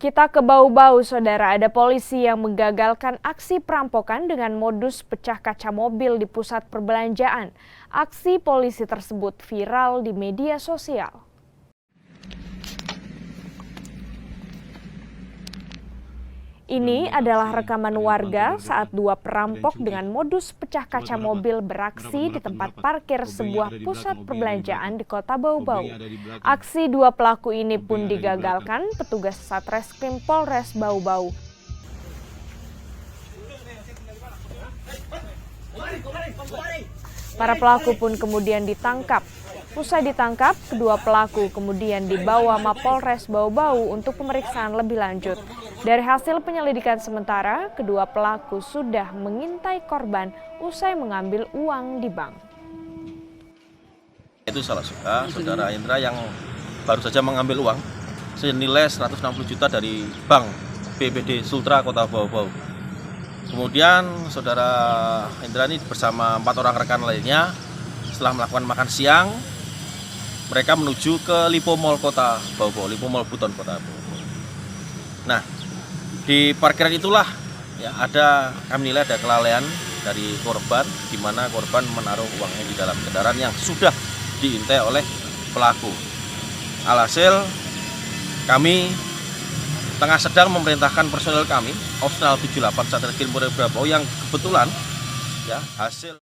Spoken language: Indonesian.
Kita ke Bau-Bau, saudara. Ada polisi yang menggagalkan aksi perampokan dengan modus pecah kaca mobil di pusat perbelanjaan. Aksi polisi tersebut viral di media sosial. Ini adalah rekaman warga saat dua perampok dengan modus pecah kaca mobil beraksi di tempat parkir sebuah pusat perbelanjaan di kota Bau-Bau. Aksi dua pelaku ini pun digagalkan petugas Satreskrim Polres Bau-Bau. Para pelaku pun kemudian ditangkap. Usai ditangkap, kedua pelaku kemudian dibawa Mapolres Bau-Bau untuk pemeriksaan lebih lanjut. Dari hasil penyelidikan sementara, kedua pelaku sudah mengintai korban usai mengambil uang di bank. Itu salah suka saudara Indra yang baru saja mengambil uang senilai 160 juta dari bank BPD Sultra Kota Bau-Bau. Kemudian saudara Indra ini bersama 4 orang rekan lainnya setelah melakukan makan siang, mereka menuju ke Lipo Mall Kota Bau-Bau, Lipo Mall Buton Kota Bau-Bau. Nah, di parkiran itulah ya kami nilai ada kelalaian dari korban, di mana korban menaruh uangnya di dalam kendaraan yang sudah diintai oleh pelaku. Alhasil kami tengah sedang memerintahkan personel kami, Opsional 78 Satreskrim Polres Bau yang kebetulan ya hasil